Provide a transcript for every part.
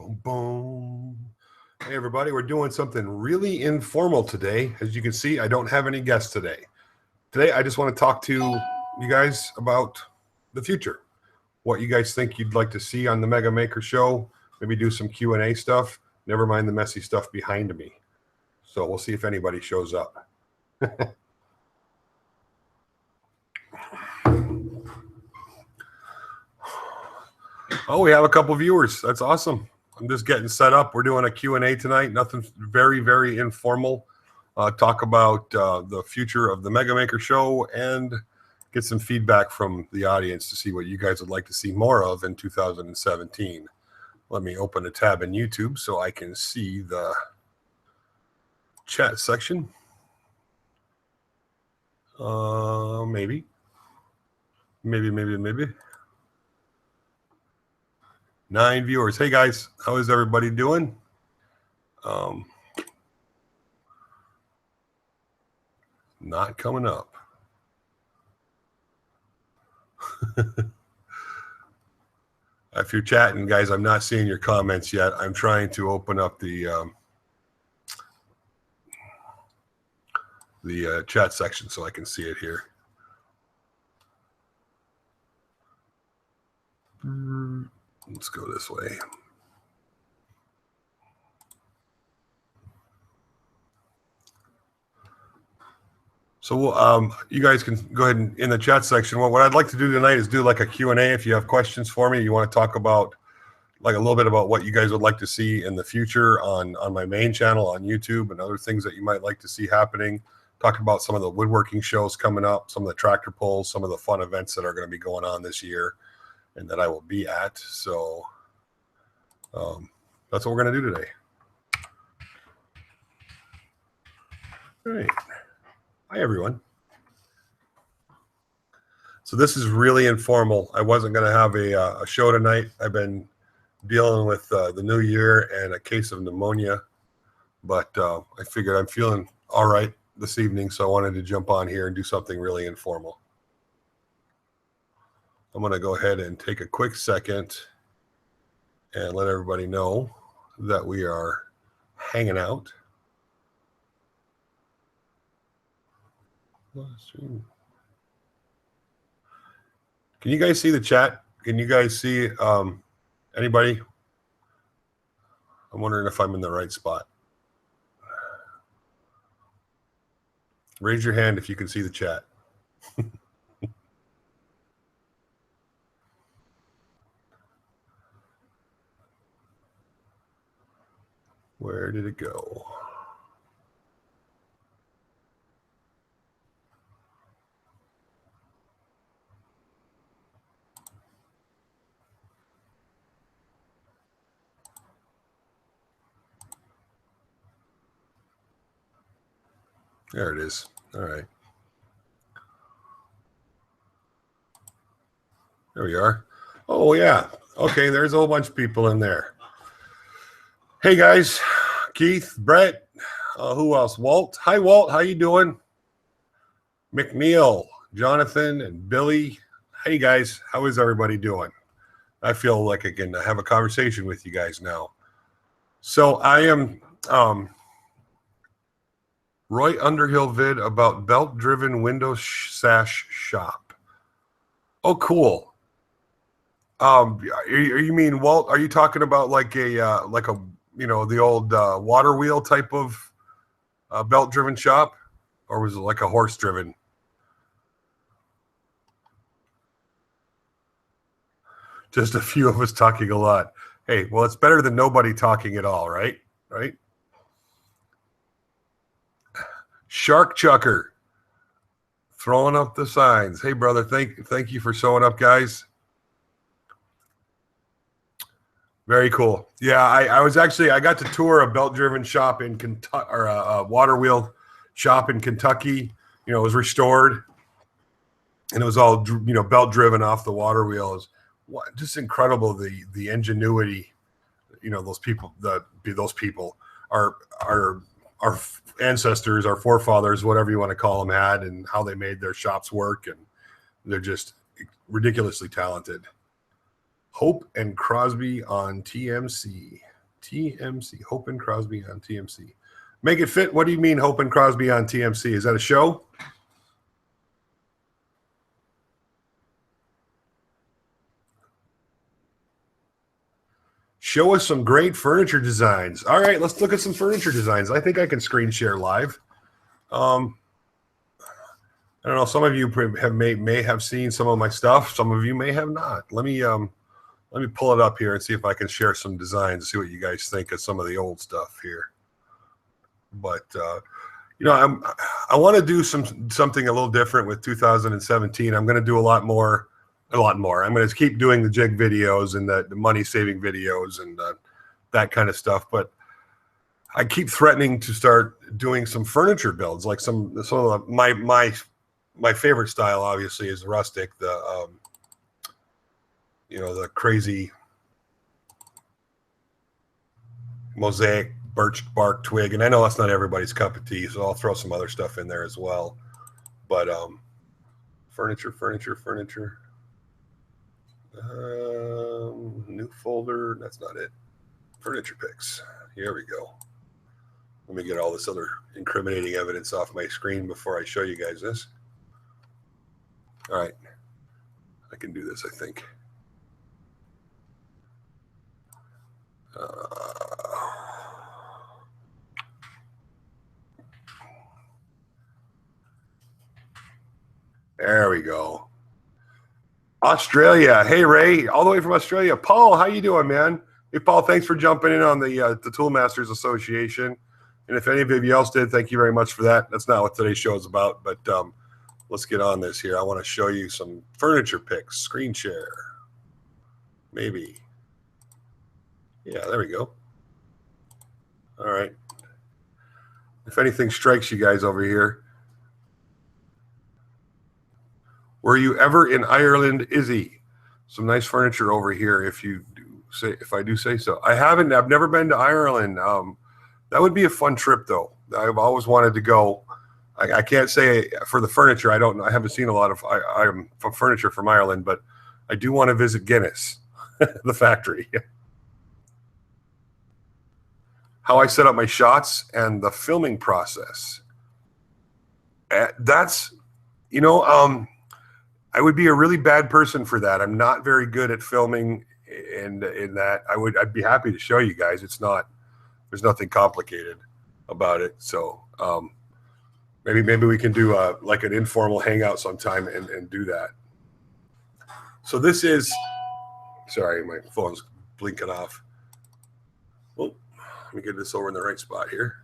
Boom, boom. Hey, everybody, we're doing something really informal today. As you can see, I don't have any guests today. Today, I just want to talk to you guys about the future. What you guys think you'd like to see on the Mega Maker show. Maybe do some Q&A stuff. Never mind the messy stuff behind me. So we'll see if anybody shows up. Oh, we have a couple viewers. That's awesome. I'm just getting set up. We're doing a Q&A tonight. Nothing very, very informal. Talk about the future of the Mega Maker show and get some feedback from the audience to see what you guys would like to see more of in 2017. Let me open a tab in YouTube so I can see the chat section. Maybe. 9 viewers. Hey guys, how is everybody doing? Not coming up. If you're chatting, guys, I'm not seeing your comments yet. I'm trying to open up the chat section so I can see it here. Let's go this way. So you guys can go ahead and in the chat section. What I'd like to do tonight is do like a Q&A. If you have questions for me, you want to talk about like a little bit about what you guys would like to see in the future on my main channel on YouTube and other things that you might like to see happening. Talk about some of the woodworking shows coming up, some of the tractor pulls, some of the fun events that are going to be going on this year and that I will be at. So that's what we're going to do today. All right. Hi, everyone. So this is really informal. I wasn't going to have a show tonight. I've been dealing with the new year and a case of pneumonia, but I figured I'm feeling all right this evening, so I wanted to jump on here and do something really informal. I'm going to go ahead and take a quick second and let everybody know that we are hanging out. Can you guys see the chat? Can you guys see anybody? I'm wondering if I'm in the right spot. Raise your hand if you can see the chat. Where did it go? There it is. All right. There we are. Oh, yeah. Okay, there's a whole bunch of people in there. Hey, guys. Keith, Brett, who else? Walt. Hi, Walt. How you doing? McNeil, Jonathan, and Billy. Hey, guys. How is everybody doing? I feel like I can have a conversation with you guys now. So I am Roy Underhill vid about belt-driven window sash shop. Oh, cool. You mean, Walt, are you talking about like a you know, the old water wheel type of belt-driven shop? Or was it like a horse-driven? Just a few of us talking a lot. Hey, well, it's better than nobody talking at all, right? Right? Shark Chucker throwing up the signs. Hey, brother, thank you for showing up, guys. Very cool. Yeah, I got to tour a belt-driven shop in Kentucky, or a water wheel shop in Kentucky. You know, it was restored, and it was all, you know, belt-driven off the water wheel. It was just incredible, the ingenuity. You know, those people, our ancestors, our forefathers, whatever you want to call them, had, and how they made their shops work, and they're just ridiculously talented. Hope and Crosby on TMC. TMC, Hope and Crosby on TMC. Make It Fit. What do you mean Hope and Crosby on TMC? Is that a show? Show us some great furniture designs. All right, let's look at some furniture designs. I think I can screen share live. I don't know. Some of you may have seen some of my stuff. Some of you may have not. Let me pull it up here and see if I can share some designs. See what you guys think of some of the old stuff here. But you know, I want to do something a little different with 2017. I'm going to do a lot more. I'm going to keep doing the jig videos and the money saving videos and that kind of stuff. But I keep threatening to start doing some furniture builds, like some of my favorite style, obviously, is Rustic. The the crazy mosaic birch bark twig, and I know that's not everybody's cup of tea, so I'll throw some other stuff in there as well. But furniture. New folder. That's not it. Furniture pics. Here we go. Let me get all this other incriminating evidence off my screen before I show you guys this. All right. I can do this, I think. There we go. Australia. Hey, Ray, all the way from Australia. Paul, how you doing, man? Hey, Paul, thanks for jumping in on the Tool Masters Association. And if any of you else did, thank you very much for that. That's not what today's show is about, but let's get on this here. I want to show you some furniture pics. Screen share. Maybe. Yeah, there we go. All right. If anything strikes you guys over here. Were you ever in Ireland, Izzy? Some nice furniture over here, if I do say so. I haven't. I've never been to Ireland. That would be a fun trip, though. I've always wanted to go. I can't say for the furniture. I don't know. I haven't seen a lot of furniture from Ireland, but I do want to visit Guinness, the factory. How I set up my shots and the filming process. That's, I would be a really bad person for that. I'm not very good at filming, and in that I'd be happy to show you guys. There's nothing complicated about it. So maybe we can do like an informal hangout sometime and do that. So this is, sorry, my phone's blinking off. Well, let me get this over in the right spot here.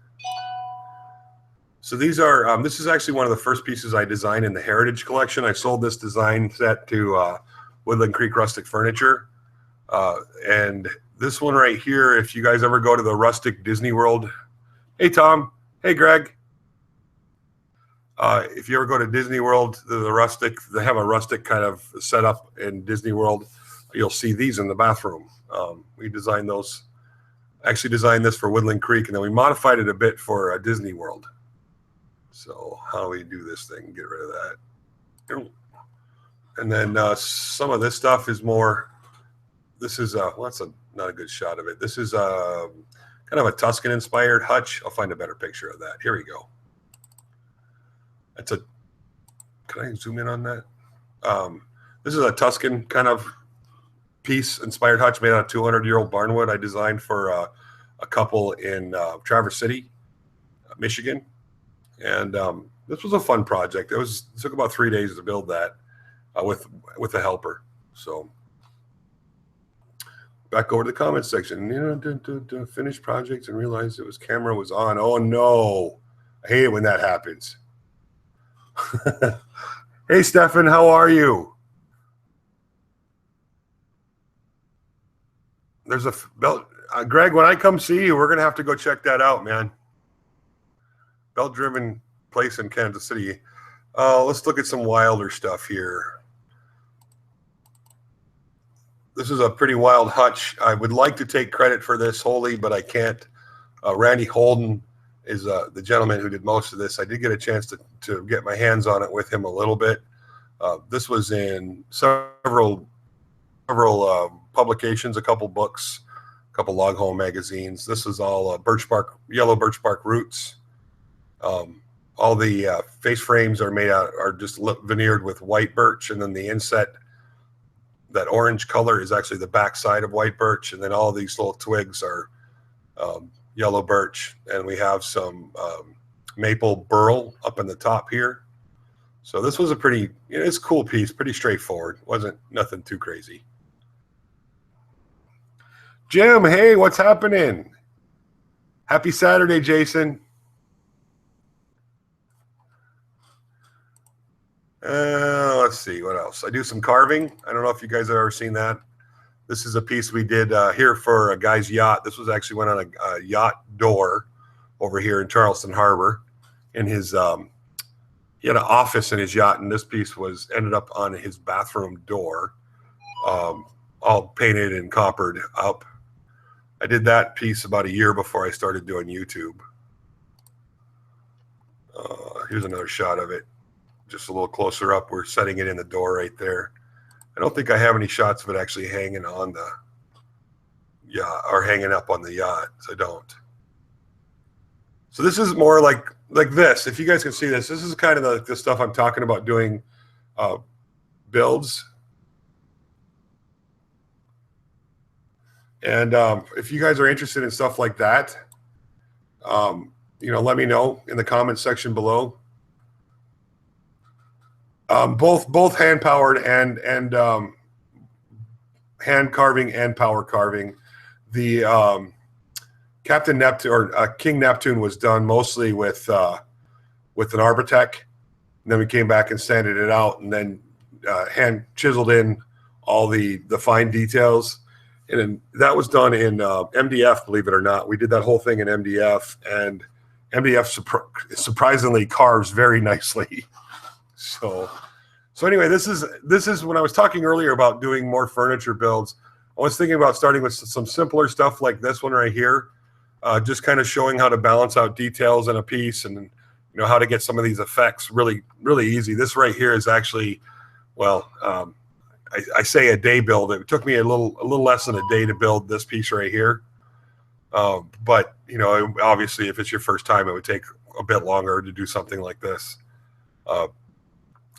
So these are, this is actually one of the first pieces I designed in the Heritage Collection. I sold this design set to Woodland Creek Rustic Furniture. And this one right here, if you guys ever go to the Rustic Disney World. Hey, Tom. Hey, Greg. If you ever go to Disney World, the Rustic, they have a Rustic kind of setup in Disney World. You'll see these in the bathroom. We designed those, actually designed this for Woodland Creek, and then we modified it a bit for Disney World. So how do we do this thing? Get rid of that. And then some of this stuff is more, this is, well, that's not a good shot of it. This is kind of a Tuscan-inspired hutch. I'll find a better picture of that. Here we go. That's a, can I zoom in on that? This is a Tuscan kind of piece-inspired hutch made out of 200-year-old barnwood I designed for a couple in Traverse City, Michigan. And this was a fun project. It took about 3 days to build that with a helper. So back over to the comments section. Finished projects and realized camera was on. Oh no, I hate it when that happens. Hey Stefan, how are you? There's a belt. Greg, when I come see you, we're gonna have to go check that out, man. Belt-driven place in Kansas City. Let's look at some wilder stuff here. This is a pretty wild hutch. I would like to take credit for this wholly, but I can't. Randy Holden is the gentleman who did most of this. I did get a chance to get my hands on it with him a little bit. This was in several publications, a couple books, couple log home magazines. This is all birch bark, yellow birch bark roots. All the face frames are just veneered with white birch, and then the inset, that orange color, is actually the back side of white birch, and then all these little twigs are yellow birch, and we have some maple burl up in the top here. So this was a pretty, it's a cool piece, pretty straightforward. Wasn't nothing too crazy. Jim, hey, what's happening? Happy Saturday, Jason. Let's see, what else? I do some carving. I don't know if you guys have ever seen that. This is a piece we did here for a guy's yacht. This was actually went on a yacht door over here in Charleston Harbor. In his, he had an office in his yacht, and this piece ended up on his bathroom door, all painted and coppered up. I did that piece about a year before I started doing YouTube. Here's another shot of it, just a little closer up. We're setting it in the door right there. I don't think I have any shots of it actually hanging on the yacht or hanging up on the yacht. So I don't. So this is more like this. If you guys can see this, this is kind of the stuff I'm talking about doing builds. And if you guys are interested in stuff like that, let me know in the comments section below. Both hand powered and hand carving and power carving. The Captain Neptune or King Neptune was done mostly with an Arbitech, and then we came back and sanded it out, and then hand chiseled in all the fine details. And that was done in MDF, believe it or not. We did that whole thing in MDF, and MDF surprisingly carves very nicely. So anyway, this is when I was talking earlier about doing more furniture builds. I was thinking about starting with some simpler stuff like this one right here, just kind of showing how to balance out details in a piece, and how to get some of these effects really, really easy. This right here is actually, well, I say a day build. It took me a little less than a day to build this piece right here. But obviously, if it's your first time, it would take a bit longer to do something like this.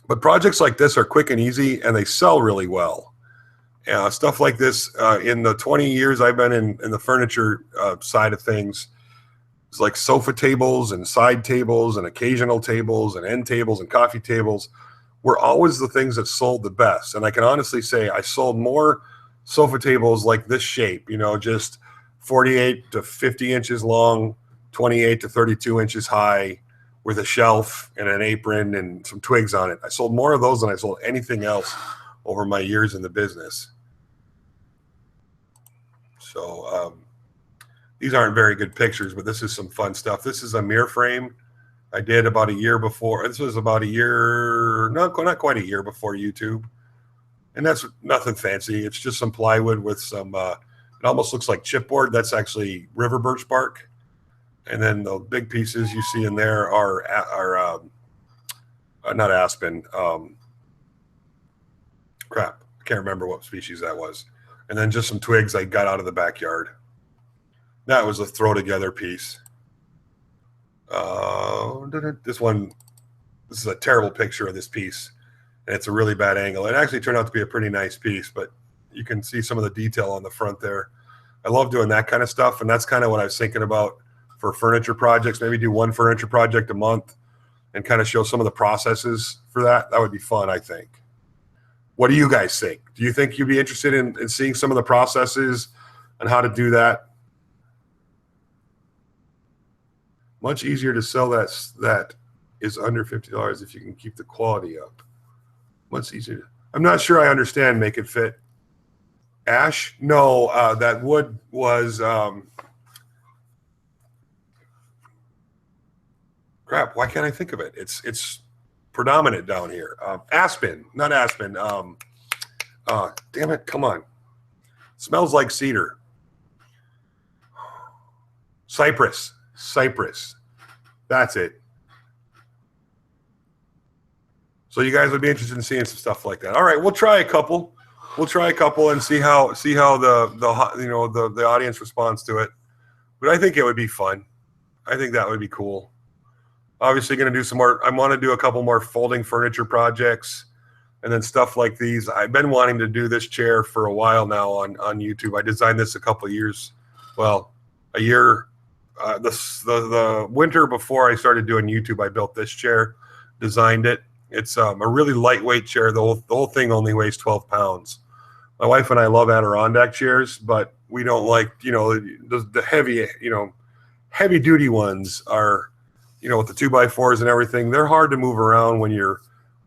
But projects like this are quick and easy, and they sell really well. Stuff like this, in the 20 years I've been in the furniture side of things, it's like sofa tables and side tables and occasional tables and end tables and coffee tables were always the things that sold the best. And I can honestly say I sold more sofa tables like this shape, just 48 to 50 inches long, 28 to 32 inches high, with a shelf and an apron and some twigs on it. I sold more of those than I sold anything else over my years in the business. So these aren't very good pictures, but this is some fun stuff. This is a mirror frame I did about a year before. This was about a year, not quite a year before YouTube. And that's nothing fancy. It's just some plywood with some, it almost looks like chipboard. That's actually river birch bark. And then the big pieces you see in there are not aspen. Crap, I can't remember what species that was. And then just some twigs I got out of the backyard. That was a throw together piece. This is a terrible picture of this piece, and it's a really bad angle. It actually turned out to be a pretty nice piece, but you can see some of the detail on the front there. I love doing that kind of stuff, and that's kind of what I was thinking about for furniture projects. Maybe do one furniture project a month and kind of show some of the processes for that. That would be fun, I think. What do you guys think? Do you think you'd be interested in seeing some of the processes and how to do that? Much easier to sell that is under $50 if you can keep the quality up. Much easier. I'm not sure I understand make it fit. Ash? No, that wood was crap. Why can't I think of it? It's predominant down here. Aspen, not aspen. Damn it! Come on. Smells like cedar. Cypress. That's it. So you guys would be interested in seeing some stuff like that. All right, we'll try a couple. we'll try a couple and see how the audience responds to it. But I think it would be fun. I think that would be cool. Obviously, going to do some more. I want to do a couple more folding furniture projects, and then stuff like these. I've been wanting to do this chair for a while now on YouTube. I designed this a couple of years, a year. The winter before I started doing YouTube, I built this chair, designed it. It's a really lightweight chair. The whole thing only weighs 12 pounds. My wife and I love Adirondack chairs, but we don't like the heavy heavy duty ones are. With the 2x4s and everything, they're hard to move around when you're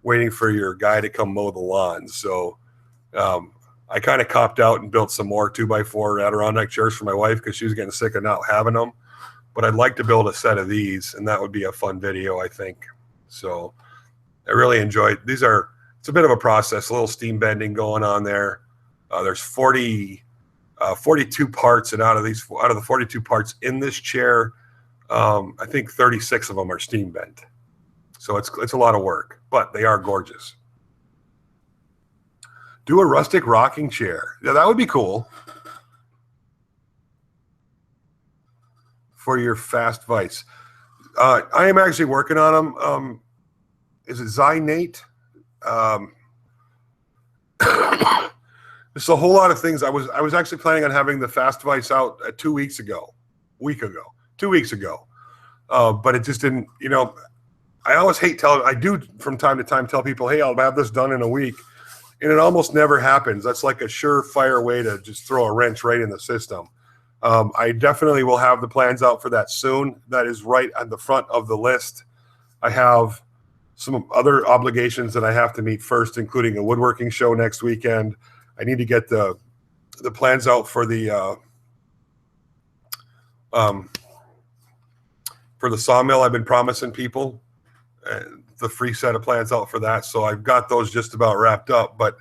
waiting for your guy to come mow the lawn. So I kind of copped out and built some more 2x4 Adirondack chairs for my wife because she was getting sick of not having them. But I'd like to build a set of these, and that would be a fun video, I think. So I really enjoyed these. It's a bit of a process, a little steam bending going on there. There's 42 parts, and out of the 42 parts in this chair, I think 36 of them are steam bent. So it's a lot of work, but they are gorgeous. Do a rustic rocking chair. Yeah, that would be cool. For your fast vice. I am actually working on them. Is it Zynate? There's a whole lot of things. I was actually planning on having the fast vice out 2 weeks ago. 2 weeks ago. But it just didn't, I always hate I do from time to time tell people, hey, I'll have this done in a week. And it almost never happens. That's like a surefire way to just throw a wrench right in the system. I definitely will have the plans out for that soon. That is right on the front of the list. I have some other obligations that I have to meet first, including a woodworking show next weekend. I need to get the plans out for the sawmill. I've been promising people the free set of plans out for that. So I've got those just about wrapped up, but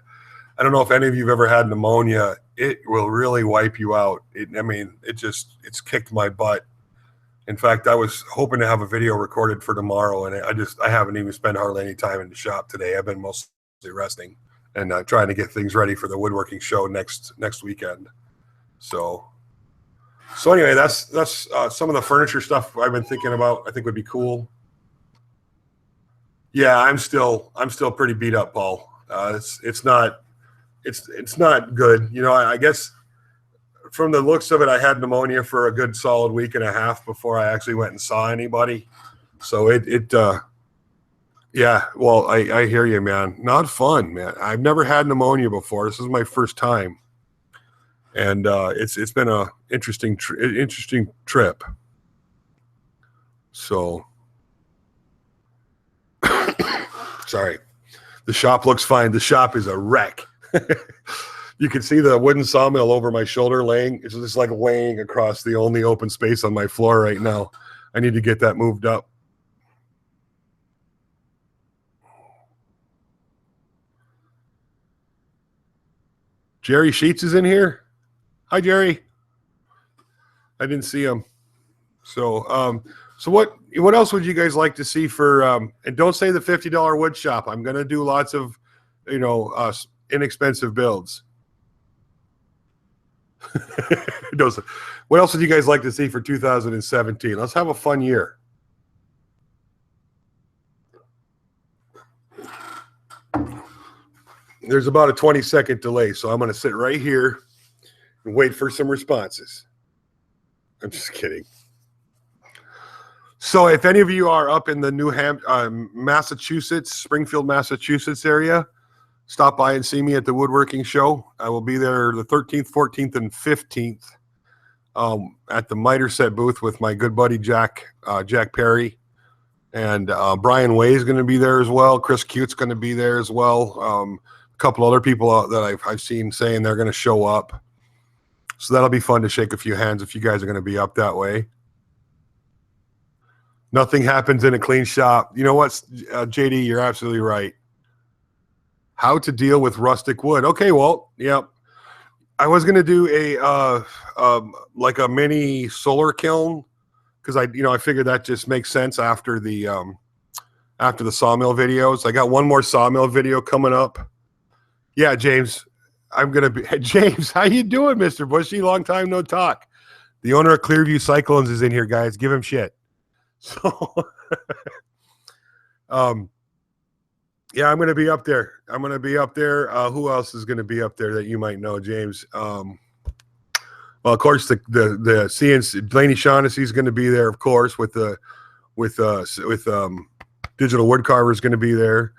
I don't know if any of you have ever had pneumonia. It will really wipe you out. It's kicked my butt. In fact, I was hoping to have a video recorded for tomorrow, and I haven't even spent hardly any time in the shop today. I've been mostly resting and trying to get things ready for the woodworking show next weekend. So anyway, that's some of the furniture stuff I've been thinking about. I think would be cool. Yeah, I'm still pretty beat up, Paul. It's not good. I guess from the looks of it, I had pneumonia for a good solid week and a half before I actually went and saw anybody. So yeah. Well, I hear you, man. Not fun, man. I've never had pneumonia before. This is my first time. And it's been a interesting trip. So, sorry, the shop looks fine. The shop is a wreck. You can see the wooden sawmill over my shoulder laying. It's just like laying across the only open space on my floor right now. I need to get that moved up. Jerry Sheets is in here. Hi, Jerry. I didn't see him. So, what else would you guys like to see for? And don't say the $50 wood shop. I'm going to do lots of, inexpensive builds. What else would you guys like to see for 2017? Let's have a fun year. There's about a 20-second delay, so I'm going to sit right here and wait for some responses. I'm just kidding. So if any of you are up in the Massachusetts, Springfield, Massachusetts area, stop by and see me at the woodworking show. I will be there the 13th, 14th, and 15th at the Miter Set booth with my good buddy Jack Perry. And Brian Way is going to be there as well. Chris Cute's going to be there as well. A couple other people that I've seen saying they're going to show up. So that'll be fun to shake a few hands if you guys are going to be up that way. Nothing happens in a clean shop. You know what, JD, you're absolutely right. How to deal with rustic wood. Okay, Walt. Yeah. I was going to do like a mini solar kiln because I figured that just makes sense after the sawmill videos. I got one more sawmill video coming up. Yeah, James. I'm going to be James. How you doing, Mr. Bushy? Long time no talk. The owner of Clearview Cyclones is in here, guys. Give him shit. So, yeah, I'm going to be up there. I'm going to be up there. Who else is going to be up there that you might know, James? Well, of course, the CNC Blaney Shaughnessy is going to be there, of course, with Digital Woodcarver is going to be there.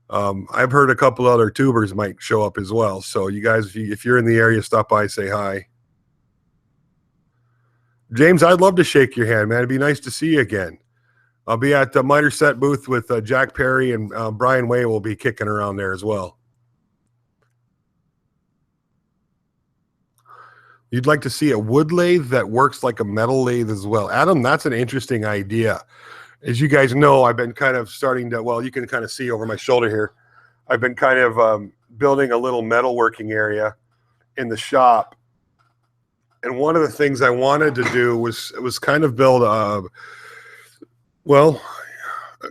I've heard a couple other tubers might show up as well. So you guys, if you're in the area, stop by, say hi. James, I'd love to shake your hand, man. It'd be nice to see you again. I'll be at the Miter Set booth with Jack Perry, and Brian Way will be kicking around there as well. You'd like to see a wood lathe that works like a metal lathe as well. Adam, that's an interesting idea. As you guys know, I've been kind of starting to, well, you can kind of see over my shoulder here. I've been kind of building a little metalworking area in the shop. And one of the things I wanted to do was kind of build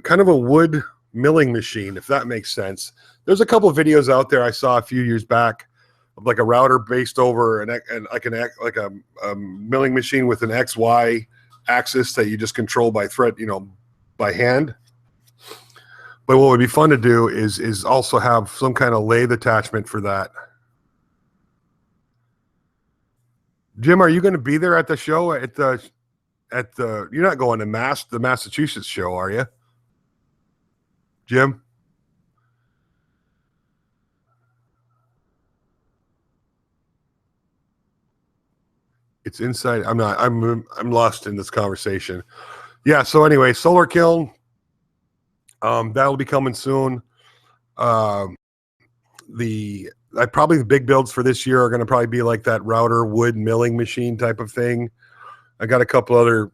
kind of a wood milling machine, if that makes sense. There's a couple of videos out there I saw a few years back of like a router based over a milling machine with an XY axis that you just control by thread, by hand. But what would be fun to do is also have some kind of lathe attachment for that. Jim, are you going to be there at the show you're not going to the Massachusetts show, are you? Jim? It's inside. I'm lost in this conversation. Yeah. So anyway, solar kiln, that'll be coming soon. Probably the big builds for this year are going to probably be like that router wood milling machine type of thing. I got a couple other,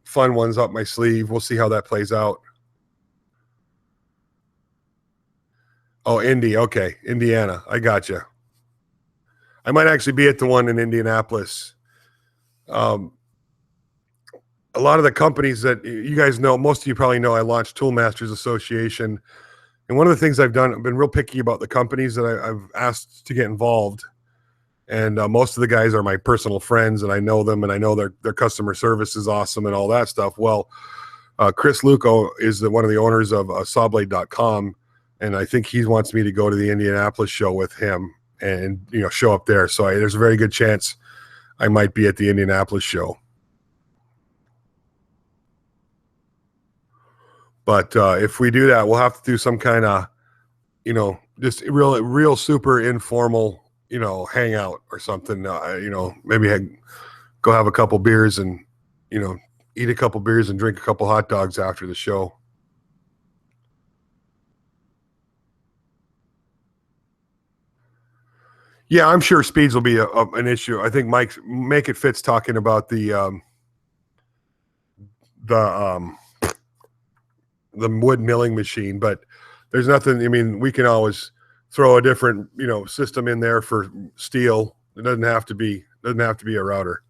fun ones up my sleeve. We'll see how that plays out. Oh, Indy. Okay. Indiana. I got you. I might actually be at the one in Indianapolis. A lot of the companies that you guys know, most of you probably know, I launched Tool Masters Association. And one of the things I've done, I've been real picky about the companies that I've asked to get involved. And most of the guys are my personal friends, and I know them, and I know their customer service is awesome and all that stuff. Well, Chris Luco is one of the owners of sawblade.com, and I think he wants me to go to the Indianapolis show with him and show up there. So there's a very good chance I might be at the Indianapolis show. But if we do that, we'll have to do some kind of, just real super informal, hangout or something. Maybe go have a couple beers and, eat a couple beers and drink a couple hot dogs after the show. Yeah, I'm sure speeds will be an issue. I think Make It Fit's talking about the wood milling machine, but there's nothing. I mean, we can always throw a different, system in there for steel. It doesn't have to be a router.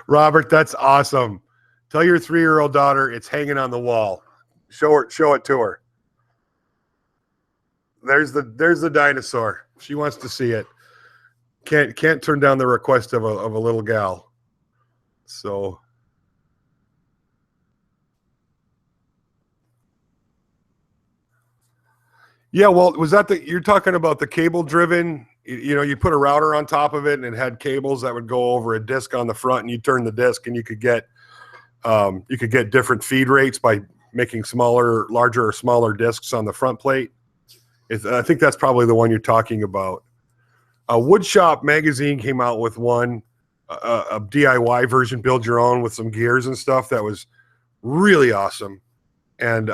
Robert, that's awesome. Tell your 3-year-old daughter it's hanging on the wall. Show it to her. There's the dinosaur. She wants to see it. Can't turn down the request of a little gal. So yeah, well, was that you're talking about the cable driven, you put a router on top of it and it had cables that would go over a disc on the front, and you turn the disc and you could get different feed rates by making larger or smaller discs on the front plate. I think that's probably the one you're talking about. Woodshop magazine came out with one, a DIY version, build your own with some gears and stuff. That was really awesome. And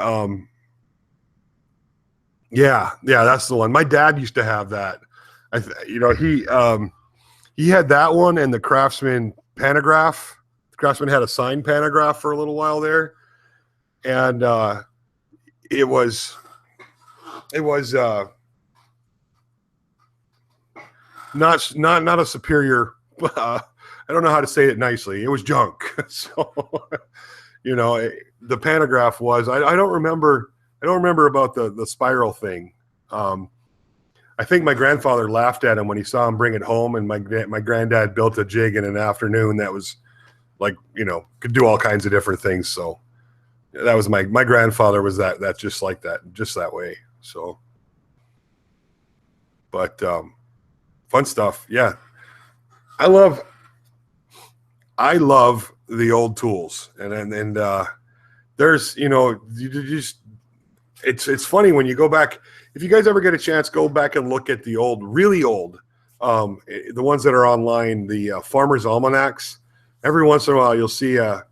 yeah, that's the one. My dad used to have that. He had that one and the Craftsman pantograph. The Craftsman had a signed pantograph for a little while there, and it was not a superior. I don't know how to say it nicely. It was junk. So The pantograph was. I don't remember. I don't remember about the spiral thing. I think my grandfather laughed at him when he saw him bring it home, and my granddad built a jig in an afternoon that was like, could do all kinds of different things. So that was my grandfather was that just like that, just that way. So, but fun stuff. Yeah, I love the old tools, and there's you just it's funny when you go back. If you guys ever get a chance, go back and look at the old, really old, the ones that are online, the Farmer's Almanacs. Every once in a while, you'll see a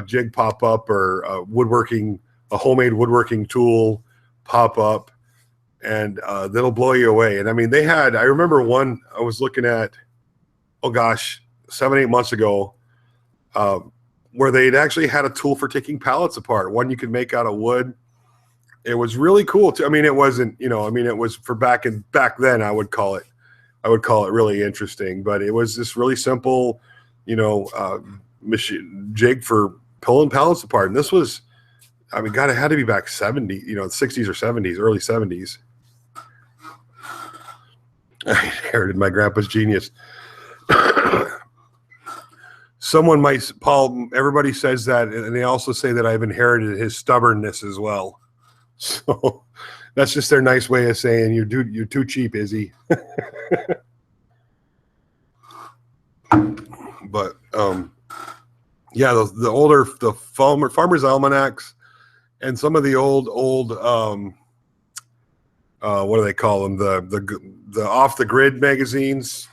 jig pop up or a homemade woodworking tool pop up, and that'll blow you away. And I mean, I remember one I was looking at, oh gosh, 7-8 months ago, where they'd actually had a tool for taking pallets apart, one you could make out of wood. It was really cool too. I mean, it wasn't, it was for back then, I would call it really interesting, but it was this really simple, machine jig for pulling pallets apart. And this was, I mean, God, it had to be back 60s or 70s, early 70s. I inherited my grandpa's genius. Paul, everybody says that, and they also say that I've inherited his stubbornness as well. So that's just their nice way of saying you're too cheap, Izzy. But yeah, the Farmer's Almanacs and some of the old what do they call them, the off the grid magazines,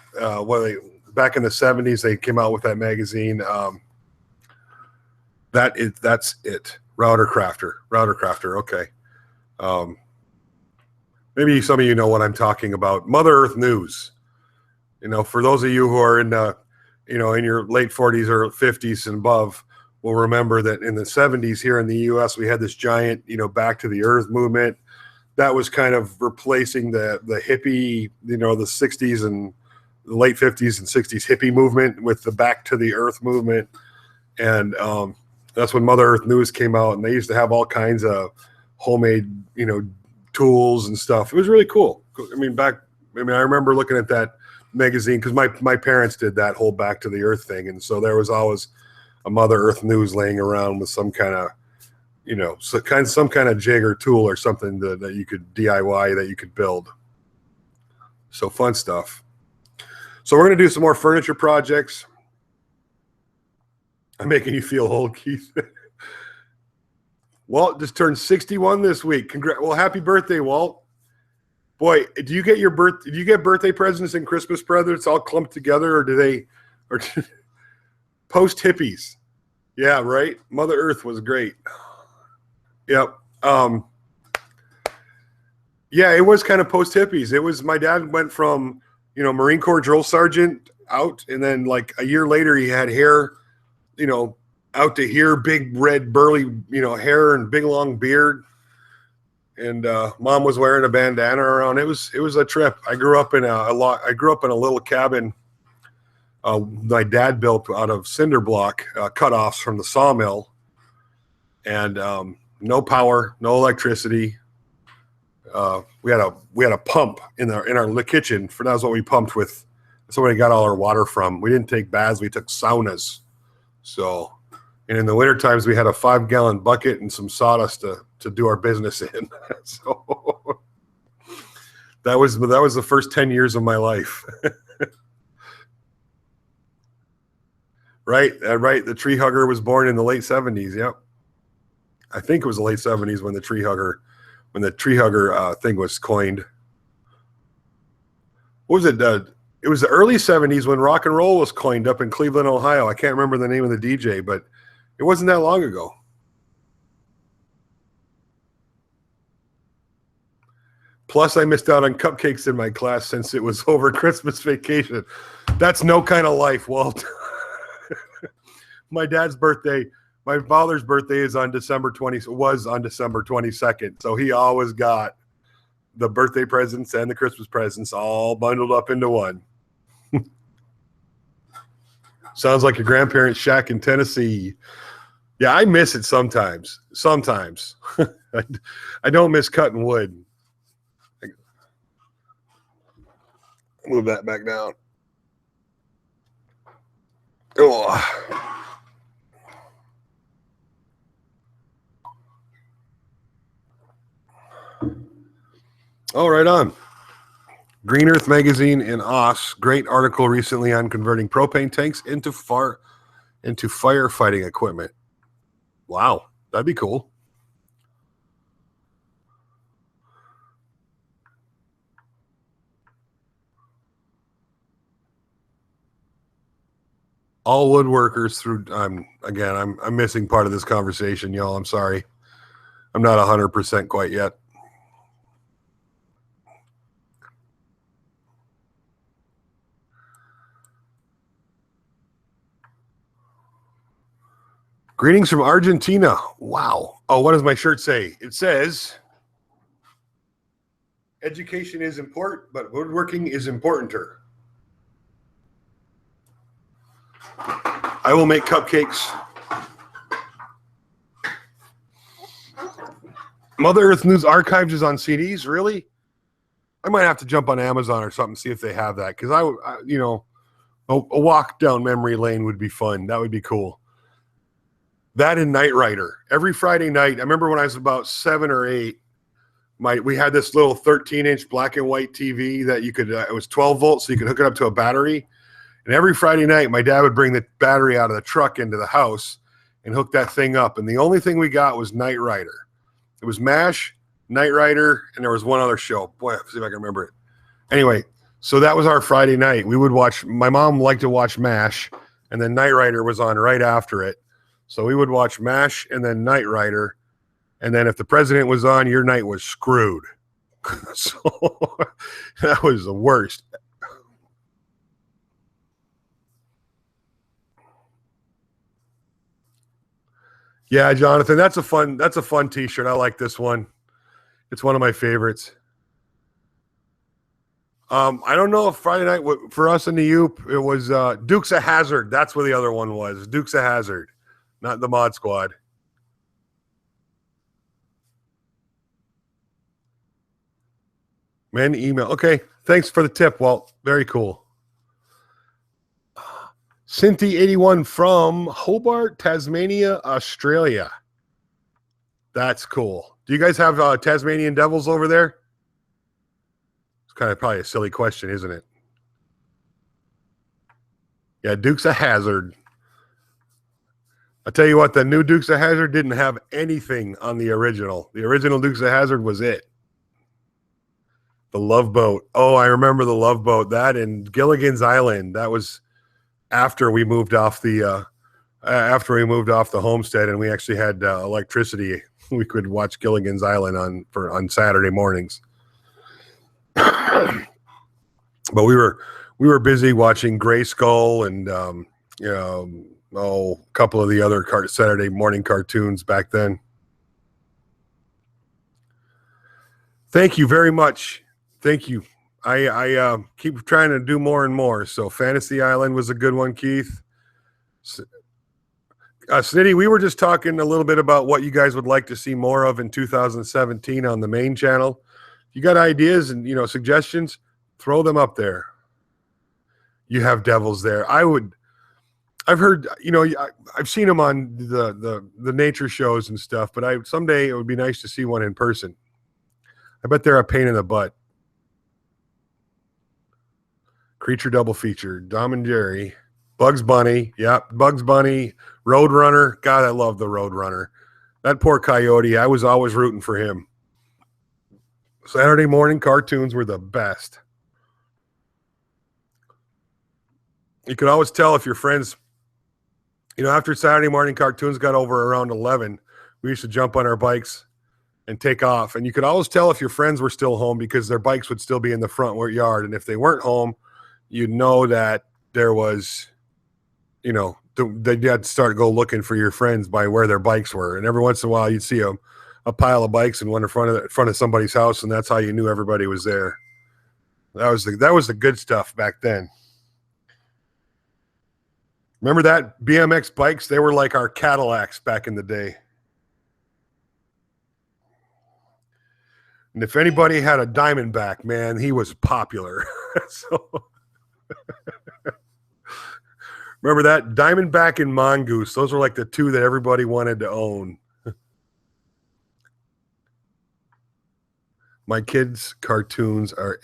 back in the 70s they came out with that magazine. That's it. Router Crafter. Okay. Maybe some of you know what I'm talking about. Mother Earth News. For those of you who are in your late 40s or 50s and above, will remember that in the 70s here in the U.S. we had this giant, Back to the Earth movement that was kind of replacing the hippie, the 60s and the late 50s and 60s hippie movement with the Back to the Earth movement, and that's when Mother Earth News came out, and they used to have all kinds of homemade, tools and stuff. It was really cool. I remember looking at that magazine because my parents did that whole Back to the Earth thing, and so there was always a Mother Earth News laying around with some kind of, some kind of jig or tool or something that you could DIY, that you could build. So fun stuff. So we're going to do some more furniture projects. I'm making you feel old, Keith. Walt just turned 61 this week. Well, happy birthday, Walt. Boy, do you get birthday presents and Christmas presents all clumped together, or post hippies? Yeah, right. Mother Earth was great. Yep. Yeah, it was kind of post hippies. It was, my dad went from, Marine Corps drill sergeant out, and then like a year later he had hair, out to here, big red burly, hair and big long beard. And mom was wearing a bandana around. It was a trip. I grew up in a little cabin my dad built out of cinder block cutoffs from the sawmill, and no power, no electricity. We had a pump in our kitchen. That was what we pumped with. That's where we got all our water from. We didn't take baths. We took saunas. So, and in the winter times, we had a 5-gallon bucket and some sawdust to do our business in. So that was the first 10 years of my life. Right. The tree hugger was born in the late 70s. Yep. I think it was the late 70s when the tree hugger thing was coined. What was it? It was the early 70s when rock and roll was coined up in Cleveland, Ohio. I can't remember the name of the DJ, but it wasn't that long ago. Plus, I missed out on cupcakes in my class since it was over Christmas vacation. That's no kind of life, Walt. My father's birthday was on December 22nd. So he always got the birthday presents and the Christmas presents all bundled up into one. Sounds like your grandparents' shack in Tennessee. Yeah, I miss it sometimes. Sometimes. I don't miss cutting wood. Move that back down. Oh. Oh, right on. Green Earth Magazine in Oss. Great article recently on converting propane tanks into firefighting equipment. Wow, that'd be cool. All woodworkers through. I'm missing part of this conversation, y'all. I'm sorry. I'm not 100% quite yet. Greetings from Argentina. Wow. Oh, what does my shirt say? It says, education is important, but woodworking is importanter. I will make cupcakes. Mother Earth News Archives is on CDs. Really? I might have to jump on Amazon or something, see if they have that. Because a walk down memory lane would be fun. That would be cool. That and Knight Rider. Every Friday night, I remember when I was about 7 or 8, we had this little 13-inch black and white TV that you could, it was 12 volts, so you could hook it up to a battery. And every Friday night, my dad would bring the battery out of the truck into the house and hook that thing up. And the only thing we got was Knight Rider. It was MASH, Knight Rider, and there was one other show. Boy, let's see if I can remember it. Anyway, so that was our Friday night. We would watch, my mom liked to watch MASH, and then Knight Rider was on right after it. So we would watch MASH and then Knight Rider. And then if the president was on, your night was screwed. So that was the worst. Yeah, Jonathan, that's a fun t-shirt. I like this one. It's one of my favorites. I don't know if Friday night for us in the Oop, it was Dukes of Hazzard. That's where the other one was. Dukes of Hazzard, not the Mod Squad. Men email. Okay, thanks for the tip, Walt. Very cool. Cinty81 from Hobart, Tasmania, Australia. That's cool. Do you guys have Tasmanian Devils over there? It's kind of probably a silly question, isn't it? Yeah, Dukes of Hazzard. I'll tell you what, the new Dukes of Hazzard didn't have anything on the original. The original Dukes of Hazzard was it. The Love Boat. Oh, I remember the Love Boat. That and Gilligan's Island. That was after we moved off the homestead and we actually had electricity. We could watch Gilligan's Island on Saturday mornings. But we were busy watching Gray Skull and a couple of the other Saturday morning cartoons back then. Thank you very much. Thank you. I keep trying to do more and more. So Fantasy Island was a good one, Keith. Snitty, we were just talking a little bit about what you guys would like to see more of in 2017 on the main channel. If you got ideas and suggestions, throw them up there. You have devils there. I've heard, I've seen them on the nature shows and stuff, but someday it would be nice to see one in person. I bet they're a pain in the butt. Creature double feature, Dom and Jerry, Bugs Bunny. Yep, Bugs Bunny, Roadrunner. God, I love the Roadrunner. That poor coyote, I was always rooting for him. Saturday morning cartoons were the best. You could always tell if your friends, after Saturday morning cartoons got over around 11, we used to jump on our bikes and take off. And you could always tell if your friends were still home because their bikes would still be in the front yard. And if they weren't home, you'd know that there was, they'd have to start to go looking for your friends by where their bikes were. And every once in a while, you'd see a pile of bikes and one in front of somebody's house, and that's how you knew everybody was there. That was the good stuff back then. Remember that BMX bikes? They were like our Cadillacs back in the day. And if anybody had a Diamondback, man, he was popular. So remember that? Diamondback and Mongoose. Those were like the two that everybody wanted to own. My kids' cartoons are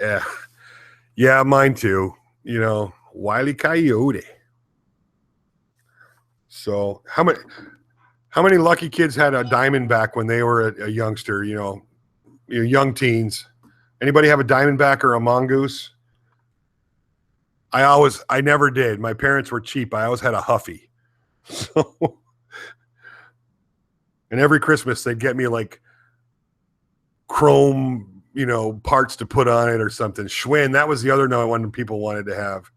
Yeah, mine too. You know, Wile E. Coyote. So how many lucky kids had a Diamondback when they were a youngster, you know, young teens? Anybody have a Diamondback or a Mongoose? I never did. My parents were cheap. I always had a Huffy. So, and every Christmas they'd get me like chrome, you know, parts to put on it or something. Schwinn, that was the other one people wanted to have.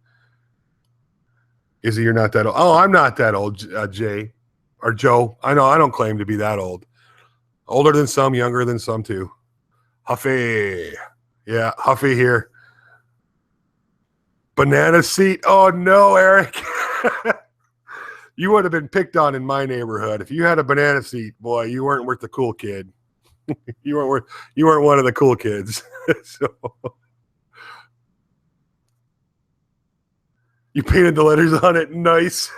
Izzy, you're not that old. Oh, I'm not that old, Jay or Joe. I know I don't claim to be that old. Older than some, younger than some too. Huffy. Yeah, Huffy here. Banana seat. Oh no, Eric. You would have been picked on in my neighborhood. If you had a banana seat, boy, you weren't worth the cool kid. You weren't one of the cool kids. So you painted the letters on it. Nice.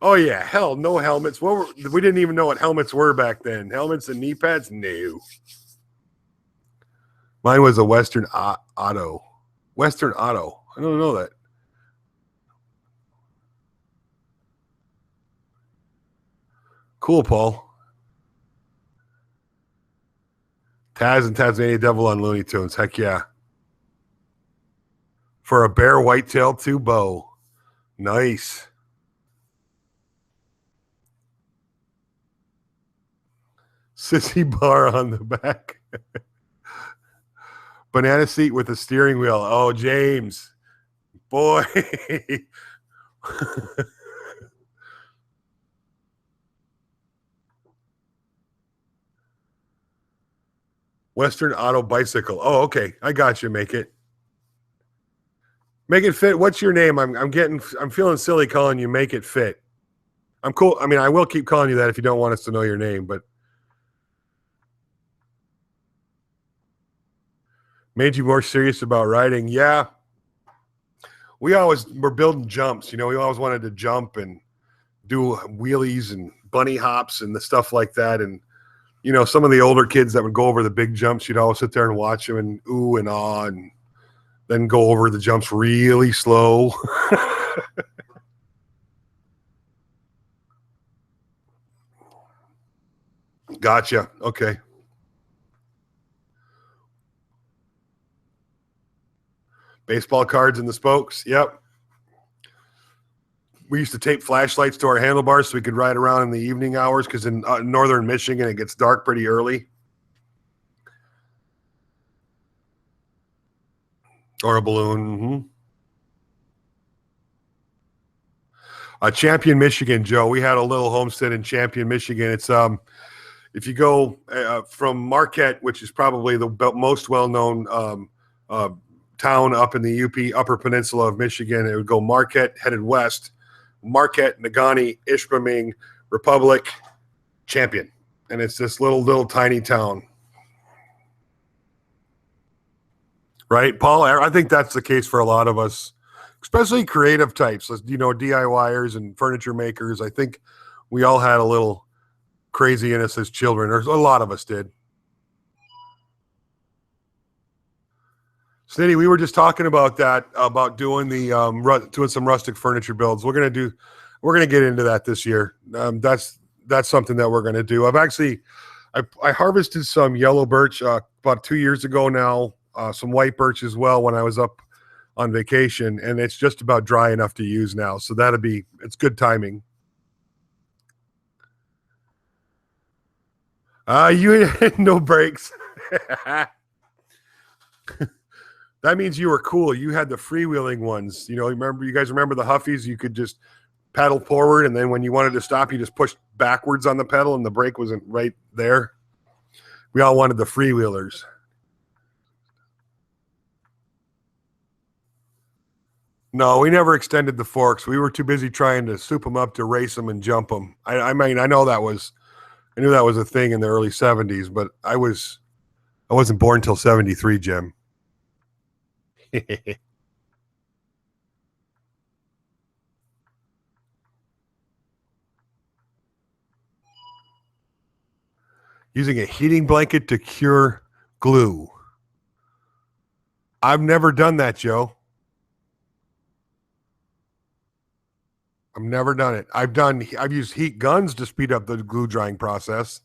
Oh yeah, hell, no helmets. We didn't even know what helmets were back then. Helmets and knee pads? No. Mine was a Western Auto. Western Auto. I don't know that. Cool, Paul. Taz and Tasmania Devil on Looney Tunes. Heck yeah. For a bear, whitetail, 2 bow. Nice. Sissy bar on the back. Banana seat with a steering wheel. Oh, James. Boy. Western Auto Bicycle. Oh, okay. I got you. Make it fit. What's your name? I'm feeling silly calling you Make It Fit. I'm cool. I mean, I will keep calling you that if you don't want us to know your name, but made you more serious about riding. Yeah. We always were building jumps. You know, we always wanted to jump and do wheelies and bunny hops and the stuff like that. And, you know, some of the older kids that would go over the big jumps, you'd always sit there and watch them and ooh and ah and then go over the jumps really slow. Gotcha. Okay. Baseball cards in the spokes. Yep. We used to tape flashlights to our handlebars so we could ride around in the evening hours because in northern Michigan, it gets dark pretty early. Or a balloon. Mm-hmm. Champion, Michigan, Joe. We had a little homestead in Champion, Michigan. It's if you go from Marquette, which is probably the most well-known town up in the UP Upper Peninsula of Michigan, it would go Marquette, headed west, Marquette, Negaunee, Ishpeming, Republic, Champion, and it's this little tiny town. Right, Paul? I think that's the case for a lot of us, especially creative types, you know, DIYers and furniture makers. I think we all had a little crazy in us as children, or a lot of us did. Snitty, we were just talking about that, about doing doing some rustic furniture builds. We're gonna get into that this year. That's something that we're gonna do. I harvested some yellow birch about 2 years ago now. Some white birch as well when I was up on vacation, and it's just about dry enough to use now. So it's good timing. You had no brakes. That means you were cool. You had the freewheeling ones. You know, you guys remember the Huffies? You could just pedal forward, and then when you wanted to stop, you just pushed backwards on the pedal, and the brake wasn't right there. We all wanted the freewheelers. No, we never extended the forks. We were too busy trying to soup them up to race them and jump them. I mean, I knew that was a thing in the early '70s, but I wasn't born until '73, Jim. Using a heating blanket to cure glue. I've never done that, Joe. I've never done it. I've used heat guns to speed up the glue drying process.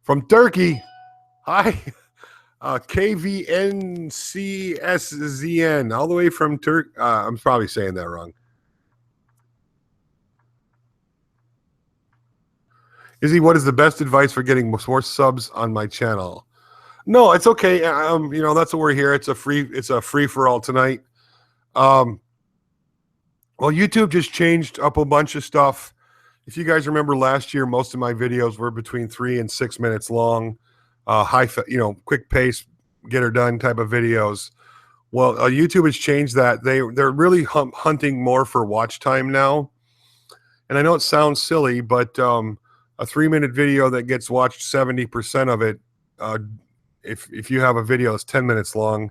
From Turkey. Hi. KVNCSZN, all the way from Turkey. I'm probably saying that wrong. Izzy, what is the best advice for getting more subs on my channel? No, it's okay. That's what we're here. It's a free for all tonight. Well, YouTube just changed up a bunch of stuff. If you guys remember last year, most of my videos were between 3 and 6 minutes long, quick pace, get her done type of videos. Well, YouTube has changed that. They're really hunting more for watch time now. And I know it sounds silly, but a 3-minute video that gets watched 70% of it, if you have a video that's 10 minutes long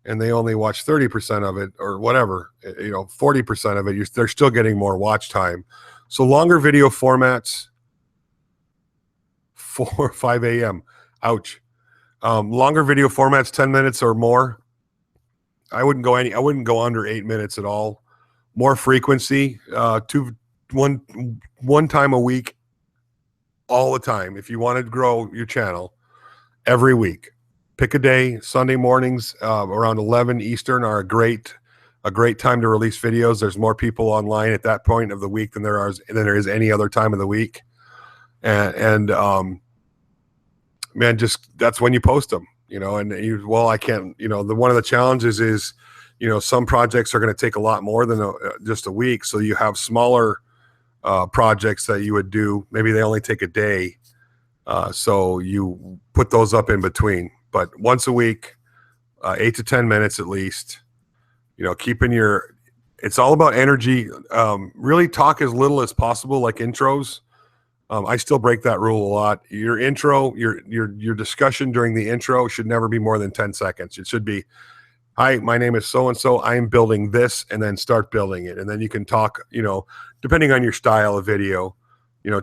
and they only watch 30% of it or whatever, 40% of it, they're still getting more watch time. So longer video formats, 5 a.m. Ouch. Longer video formats, 10 minutes or more. I wouldn't go under 8 minutes at all. More frequency, one time a week, all the time. If you want to grow your channel, every week, pick a day. Sunday mornings around 11 Eastern are a great time to release videos. There's more people online at that point of the week than there is any other time of the week, and man, just that's when you post them. I can't. One of the challenges is, some projects are going to take a lot more than just a week. So you have smaller projects that you would do. Maybe they only take a day. So you put those up in between, but once a week, 8 to 10 minutes at least, it's all about energy. Really talk as little as possible, like intros. I still break that rule a lot. Your intro, your discussion during the intro should never be more than 10 seconds. It should be, hi, my name is so-and-so. I am building this, and then start building it. And then you can talk, depending on your style of video,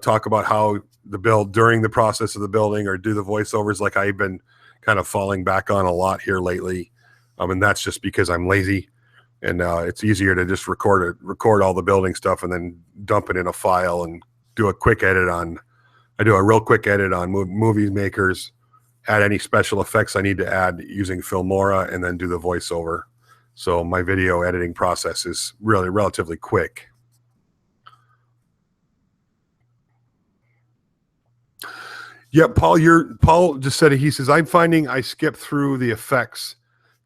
talk about how the build during the process of the building, or do the voiceovers like I've been kind of falling back on a lot here lately. And that's just because I'm lazy, and it's easier to just record all the building stuff and then dump it in a file and do a quick edit on. I do a real quick edit on Movie Makers, add any special effects I need to add using Filmora, and then do the voiceover. So my video editing process is really relatively quick. Yeah, Paul just said it. He says, I'm finding I skip through the effects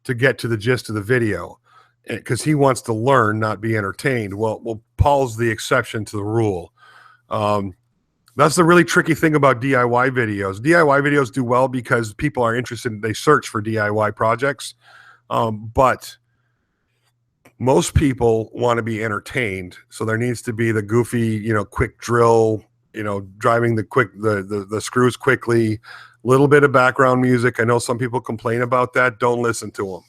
to get to the gist of the video because he wants to learn, not be entertained. Well, Paul's the exception to the rule. That's the really tricky thing about DIY videos. DIY videos do well because people are interested. They search for DIY projects. But most people want to be entertained. So there needs to be the goofy, quick drill, driving the screws quickly, little bit of background music. I know some people complain about that. Don't listen to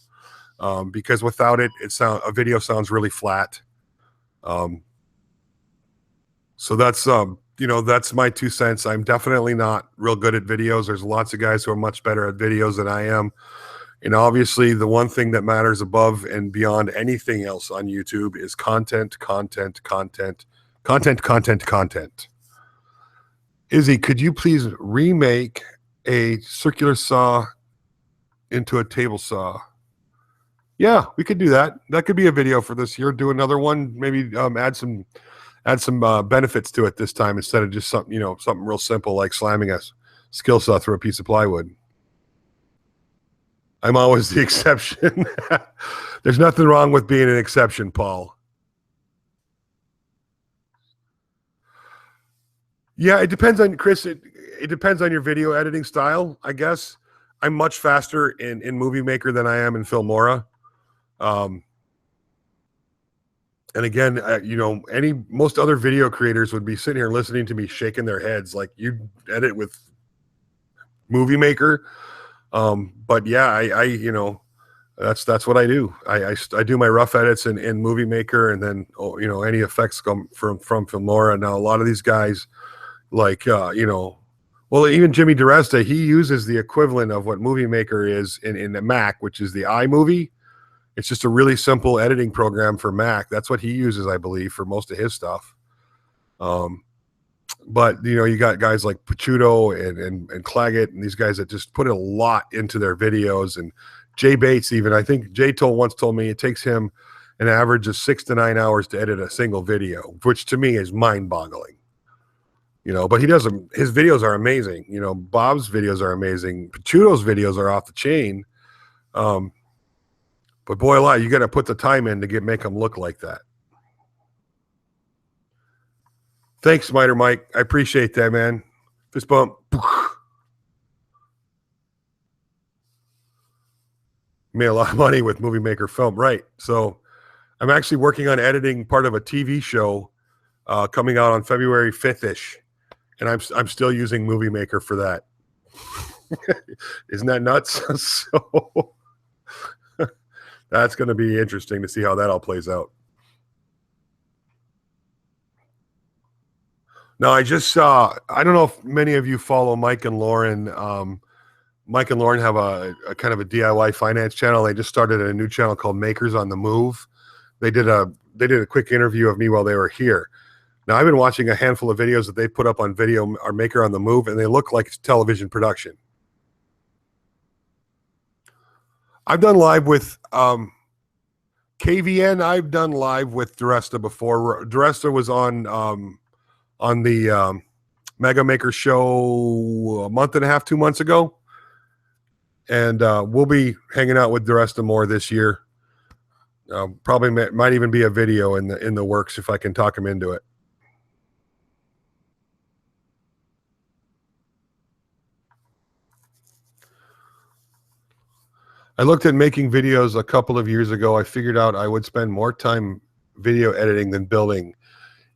them, because without it, a video sounds really flat. So that's my 2 cents. I'm definitely not real good at videos. There's lots of guys who are much better at videos than I am. And obviously the one thing that matters above and beyond anything else on YouTube is content. Izzy, could you please remake a circular saw into a table saw? Yeah, we could do that. That could be a video for this year. Do another one. Maybe add some benefits to it this time instead of just something real simple like slamming a skill saw through a piece of plywood. I'm always the exception. There's nothing wrong with being an exception, Paul. Yeah, it depends on Chris. It depends on your video editing style, I guess. I'm much faster in Movie Maker than I am in Filmora. And again, most other video creators would be sitting here listening to me shaking their heads like you edit with Movie Maker. But yeah, that's what I do. I do my rough edits in Movie Maker, and then any effects come from Filmora. Now a lot of these guys, like well, even Jimmy DiResta, he uses the equivalent of what Movie Maker is in the Mac, which is the iMovie. It's just a really simple editing program for Mac. That's what he uses, I believe, for most of his stuff. But you got guys like Pachuto and Claggett and these guys that just put a lot into their videos. And Jay Bates, even, I think Jay once told me it takes him an average of 6 to 9 hours to edit a single video, which to me is mind-boggling. But he doesn't. His videos are amazing. Bob's videos are amazing. Pachuto's videos are off the chain. But boy, alive, you got to put the time in to make them look like that. Thanks, Miter Mike. I appreciate that, man. Fist bump. Made a lot of money with Movie Maker Film, right? So I'm actually working on editing part of a TV show coming out on February 5th-ish, and I'm still using Movie Maker for that. Isn't that nuts? So that's going to be interesting to see how that all plays out. Now, I just saw, I don't know if many of you follow Mike and Lauren. Mike and Lauren have a kind of a DIY finance channel. They just started a new channel called Makers on the Move. They did a quick interview of me while they were here. Now, I've been watching a handful of videos that they put up on video, our Maker on the Move, and they look like television production. I've done live with KVN. I've done live with DiResta before. DiResta was on the Mega Maker show a month and a half, 2 months ago. And we'll be hanging out with DiResta more this year. Probably might even be a video in the works if I can talk him into it. I looked at making videos a couple of years ago. I figured out I would spend more time video editing than building.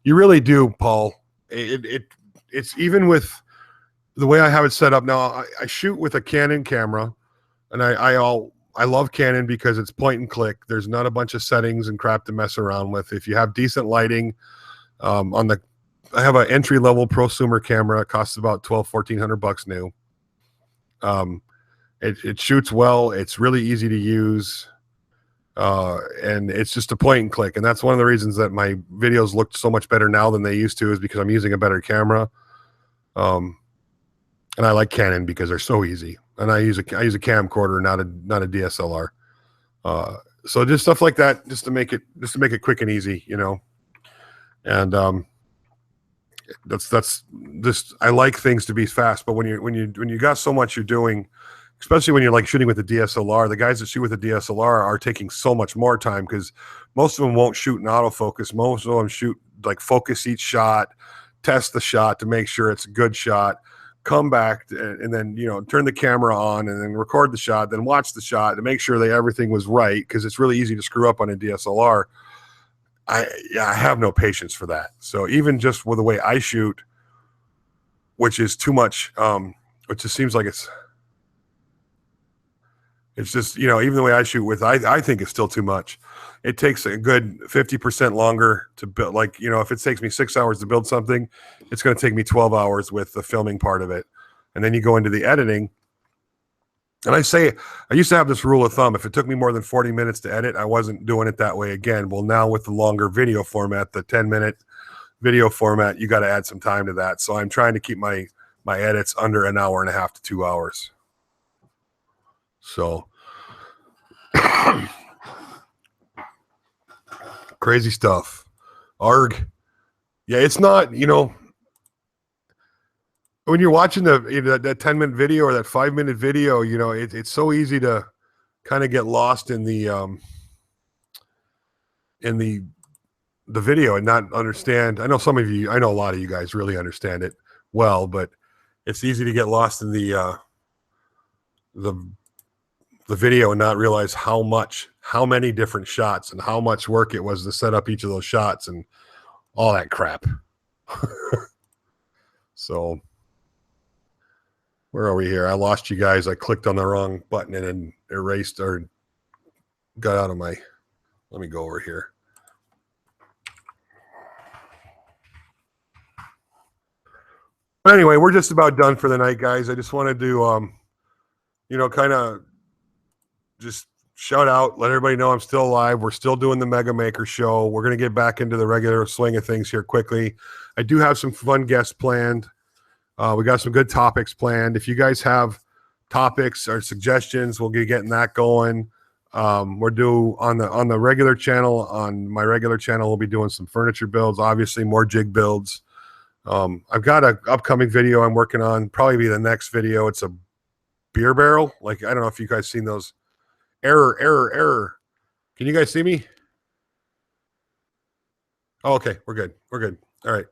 You really do, Paul. It's even with the way I have it set up now. I shoot with a Canon camera, and I love Canon because it's point and click. There's not a bunch of settings and crap to mess around with. If you have decent lighting, I have an entry level prosumer camera. It costs about $1,200-$1,400 new. It shoots well. It's really easy to use. And it's just a point and click. And that's one of the reasons that my videos look so much better now than they used to, is because I'm using a better camera. And I like Canon because they're so easy. And I use a camcorder, not a DSLR. So just stuff like that, just to make it quick and easy, And that's just, I like things to be fast. But when you got so much you're doing, especially when you're like shooting with the DSLR, the guys that shoot with the DSLR are taking so much more time because most of them won't shoot in autofocus. Most of them shoot like focus each shot, test the shot to make sure it's a good shot, come back and then, turn the camera on and then record the shot, then watch the shot to make sure that everything was right. Cause it's really easy to screw up on a DSLR. I have no patience for that. So even just with the way I shoot, which is too much, which just seems like it's just, even the way I shoot with, I think it's still too much. It takes a good 50% longer to build. Like, if it takes me 6 hours to build something, it's going to take me 12 hours with the filming part of it. And then you go into the editing. And I used to have this rule of thumb. If it took me more than 40 minutes to edit, I wasn't doing it that way again. Well, now with the longer video format, the 10-minute video format, you got to add some time to that. So I'm trying to keep my edits under an hour and a half to 2 hours. So crazy stuff. Arg. Yeah, it's not, when you're watching that 10-minute video or that 5-minute video, it's so easy to kind of get lost in the video and not understand. I know a lot of you guys really understand it well, but it's easy to get lost in the the video and not realize how many different shots and how much work it was to set up each of those shots and all that crap. So where are we here? I lost you guys. I clicked on the wrong button and erased or got out of my, let me go over here. But anyway, we're just about done for the night, guys. I just wanted to, kind of just shout out, let everybody know I'm still alive. We're still doing the Mega Maker show. We're going to get back into the regular swing of things here quickly. I do have some fun guests planned. We got some good topics planned. If you guys have topics or suggestions, we'll be getting that going. We're due on the regular channel. On my regular channel, we'll be doing some furniture builds, obviously more jig builds. I've got an upcoming video I'm working on, probably be the next video. It's a beer barrel. Like, I don't know if you guys seen those. Error. Can you guys see me? Oh, okay. We're good. All right.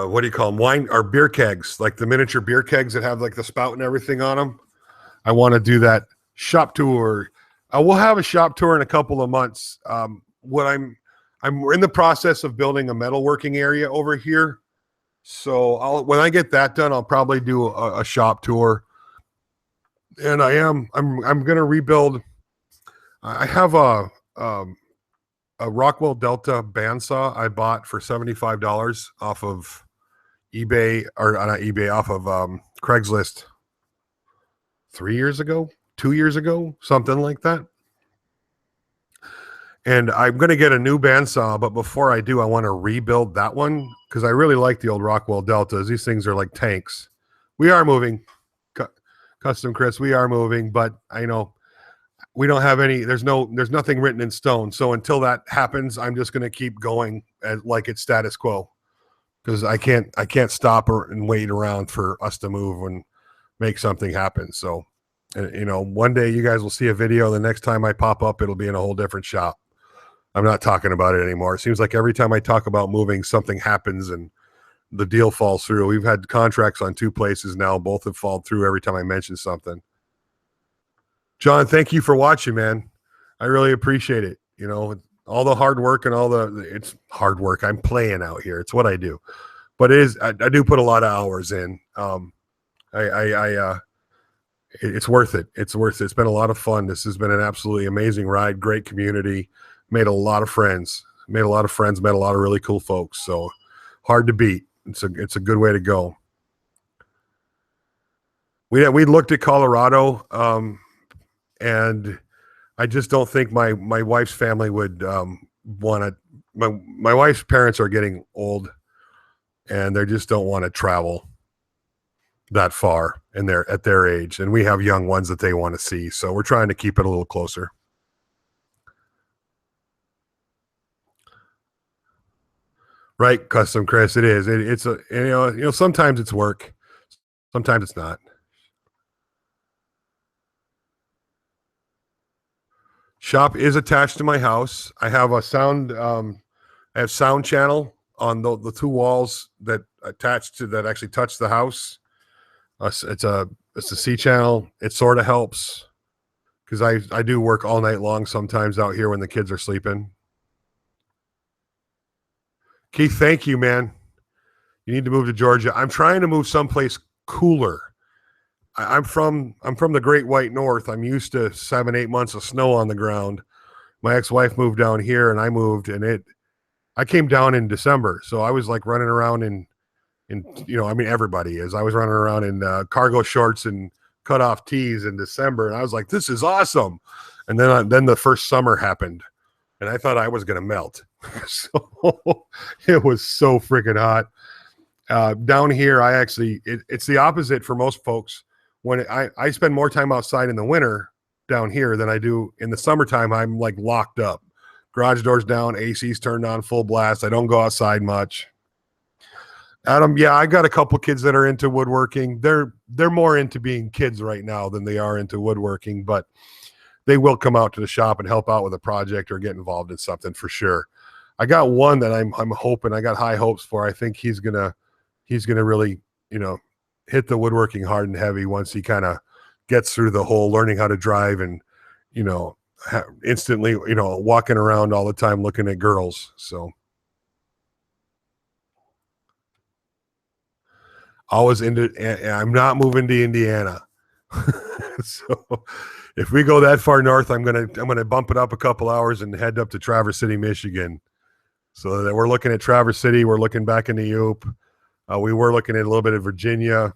What do you call them? Wine or beer kegs, like the miniature beer kegs that have like the spout and everything on them. I want to do that shop tour. We'll have a shop tour in a couple of months. What I'm in the process of building a metalworking area over here. So when I get that done, I'll probably do a shop tour. And I'm going to rebuild. I have a Rockwell Delta bandsaw I bought for $75 off of eBay, or not eBay, off of Craigslist 2 years ago, something like that. And I'm going to get a new bandsaw, but before I do, I want to rebuild that one because I really like the old Rockwell Deltas. These things are like tanks. We are moving, Custom Chris. We are moving, but I know we don't have any. There's nothing written in stone. So until that happens, I'm just going to keep going like it's status quo because I can't stop and wait around for us to move and make something happen. So, one day you guys will see a video. The next time I pop up, it'll be in a whole different shop. I'm not talking about it anymore. It seems like every time I talk about moving, something happens and the deal falls through. We've had contracts on 2 places now. Both have fallen through every time I mention something. John, thank you for watching, man. I really appreciate it. All the hard work and it's hard work. I'm playing out here. It's what I do. But I do put a lot of hours in. It's worth it. It's worth it. It's been a lot of fun. This has been an absolutely amazing ride. Great community. Made a lot of friends. Met a lot of really cool folks. So hard to beat. It's a good way to go. We looked at Colorado, and I just don't think my wife's family would want to. My wife's parents are getting old, and they just don't want to travel that far at their age, and we have young ones that they want to see. So we're trying to keep it a little closer. Right, Custom Chris. It is. It's sometimes it's work, sometimes it's not. Shop is attached to my house. I have a sound. I have sound channel on the 2 walls that actually touch the house. It's a C channel. It sort of helps because I do work all night long sometimes out here when the kids are sleeping. Keith, thank you, man. You need to move to Georgia. I'm trying to move someplace cooler. I'm from the Great White North. I'm used to 7-8 months of snow on the ground. My ex-wife moved down here, and I moved, and I came down in December, so I was like running around in everybody is. I was running around in cargo shorts and cut off tees in December, and I was like, this is awesome. And then the first summer happened, and I thought I was going to melt. So it was so freaking hot. Down here, it's the opposite for most folks. When I spend more time outside in the winter down here than I do in the summertime, I'm like locked up. Garage doors down, AC's turned on full blast. I don't go outside much. Adam, yeah, I got a couple kids that are into woodworking. They're more into being kids right now than they are into woodworking, but they will come out to the shop and help out with a project or get involved in something for sure. I got one that I'm hoping, I got high hopes for. I think he's gonna really, hit the woodworking hard and heavy once he kind of gets through the whole learning how to drive and, instantly, walking around all the time looking at girls. So I'm not moving to Indiana. So if we go that far north, I'm gonna bump it up a couple hours and head up to Traverse City, Michigan. So that we're looking at Traverse City, we're looking back in the Yoop. We were looking at a little bit of Virginia.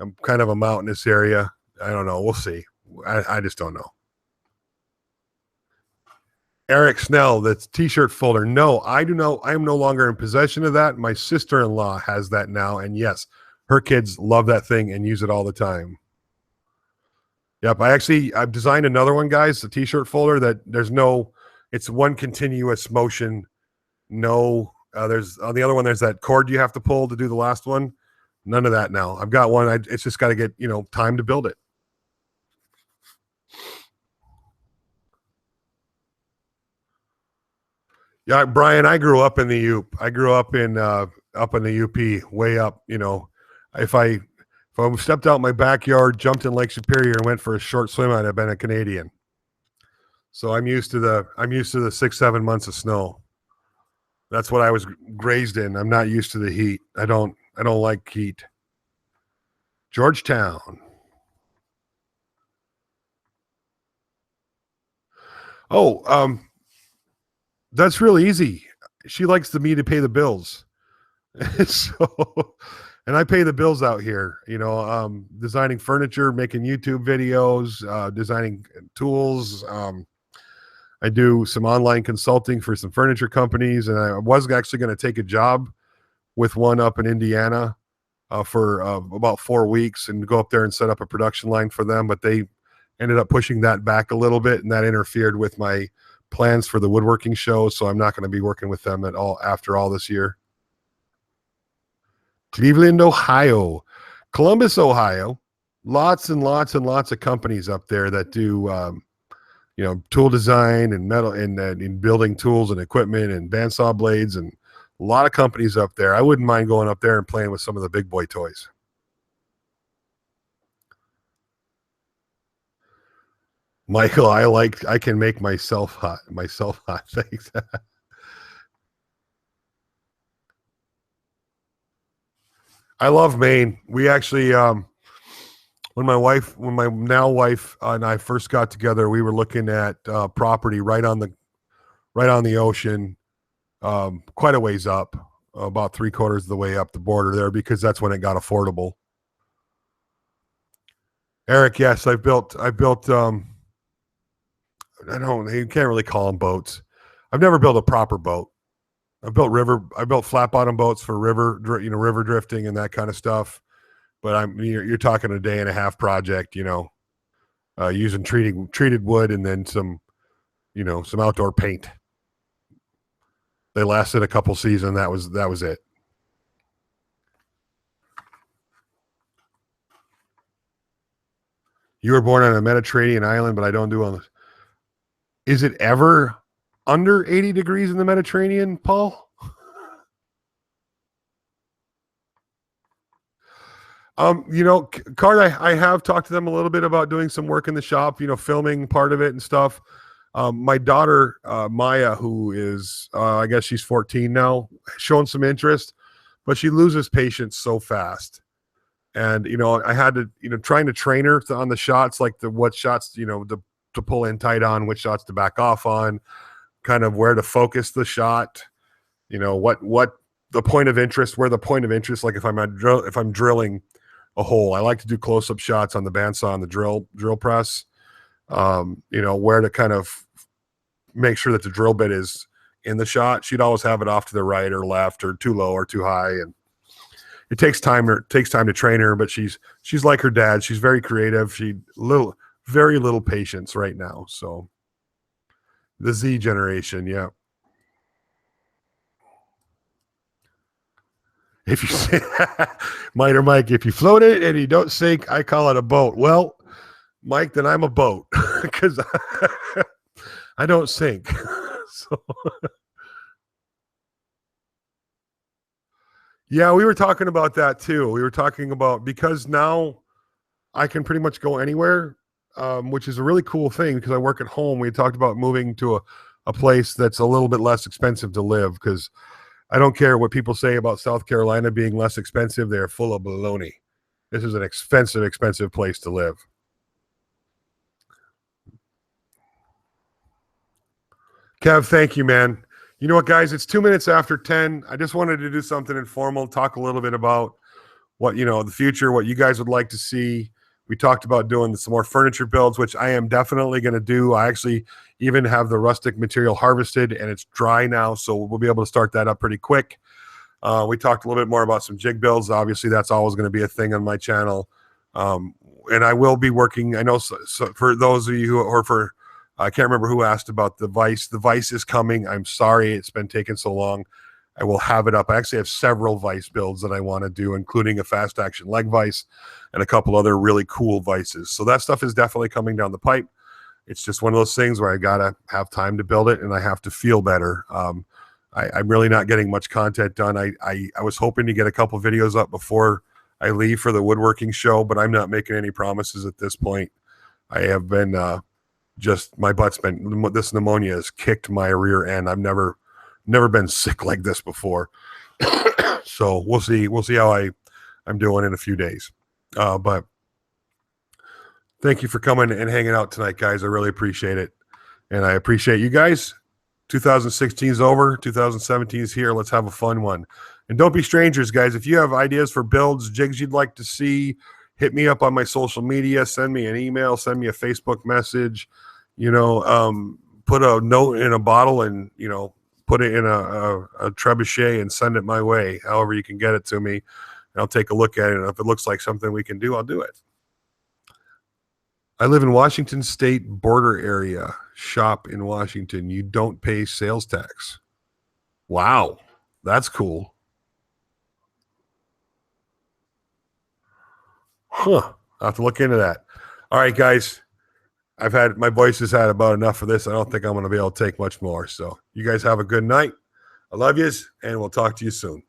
I'm kind of a mountainous area. I don't know. We'll see. I just don't know. Eric Snell, that's t-shirt folder. No, I do know. I am no longer in possession of that. My sister-in-law has that now. And yes, her kids love that thing and use it all the time. Yep. I've designed another one, guys, a t-shirt folder that it's one continuous motion. No, there's on the other one, there's that cord you have to pull to do the last one. None of that now. I've got one. It's just got to get, time to build it. Yeah, Brian, I grew up in the Up. I grew up in the UP, way up. If I stepped out my backyard, jumped in Lake Superior, and went for a short swim, I'd have been a Canadian. So I'm used to the 6-7 months of snow. That's what I was raised in. I'm not used to the heat. I don't like heat. Georgetown. Oh, that's really easy. She likes me to pay the bills. So, and I pay the bills out here, designing furniture, making YouTube videos, designing tools. I do some online consulting for some furniture companies, and I was actually going to take a job with one up in Indiana for about 4 weeks and go up there and set up a production line for them, but they ended up pushing that back a little bit, and that interfered with my plans for the woodworking show, so I'm not going to be working with them at all after all this year. Cleveland, Ohio. Columbus, Ohio. Lots and lots and lots of companies up there that do tool design and metal and in building tools and equipment and bandsaw blades, and a lot of companies up there. I wouldn't mind going up there and playing with some of the big boy toys. Michael, I can make myself hot. Thanks. I love Maine. We actually, when my now wife and I first got together, we were looking at property right on the ocean, quite a ways up, about 3/4 of the way up the border there, because that's when it got affordable. Eric, yes, I've built. You can't really call them boats. I've never built a proper boat. I built flat bottom boats for river drifting and that kind of stuff. But you're talking a day and a half project, using treated wood and then some outdoor paint. They lasted a couple seasons. That was it. You were born on a Mediterranean island, but I don't do on this. Is it ever under 80 degrees in the Mediterranean, Paul? Card, I have talked to them a little bit about doing some work in the shop, filming part of it and stuff. My daughter, Maya, who is, I guess she's 14 now, shown some interest, but she loses patience so fast. And, I had to, trying to train her on the shots, like what shots, to pull in tight on, which shots to back off on, kind of where to focus the shot, what the point of interest, like if I'm drilling a hole, I like to do close-up shots on the bandsaw and the drill press, where to kind of make sure that the drill bit is in the shot. She'd always have it off to the right or left or too low or too high. And it takes time to train her, but she's like her dad. She's very creative. Very little patience right now. So the Z generation. Yeah. If you say Mike, if you float it and you don't sink, I call it a boat. Well, Mike, then I'm a boat because I don't sink. So Yeah, we were talking about that too. We were talking about because now I can pretty much go anywhere, which is a really cool thing because I work at home. We talked about moving to a place that's a little bit less expensive to live because I don't care what people say about South Carolina being less expensive. They're full of baloney. This is an expensive place to live. Kev, thank you, man. You know what, guys? It's 2 minutes after 10. I just wanted to do something informal, talk a little bit about what, the future, what you guys would like to see. We talked about doing some more furniture builds, which I am definitely going to do. I actually even have the rustic material harvested and it's dry now, so we'll be able to start that up pretty quick. We talked a little bit more about some jig builds. Obviously, that's always going to be a thing on my channel. And I will be working. I know so for those of you who, or for, I can't remember who asked about the vise. The vise is coming. I'm sorry it's been taking so long. I will have it up. I actually have several vise builds that I want to do, including a fast action leg vise and a couple other really cool vices. So that stuff is definitely coming down the pipe. It's just one of those things where I got to have time to build it and I have to feel better. I'm really not getting much content done. I was hoping to get a couple videos up before I leave for the woodworking show, but I'm not making any promises at this point. I have been just, my butt's been, this pneumonia has kicked my rear end. I've never been sick like this before. So we'll see how I'm doing in a few days. But thank you for coming and hanging out tonight, guys. I really appreciate it. And I appreciate you guys. 2016 is over. 2017 is here. Let's have a fun one. And don't be strangers, guys. If you have ideas for builds, jigs you'd like to see, hit me up on my social media. Send me an email. Send me a Facebook message. Put a note in a bottle and, put it in a trebuchet and send it my way. However you can get it to me. And I'll take a look at it. And if it looks like something we can do, I'll do it. I live in Washington State border area. Shop in Washington. You don't pay sales tax. Wow. That's cool. Huh. I'll have to look into that. All right, guys. My voice has had about enough of this. I don't think I'm going to be able to take much more. So you guys have a good night. I love yous, and we'll talk to you soon.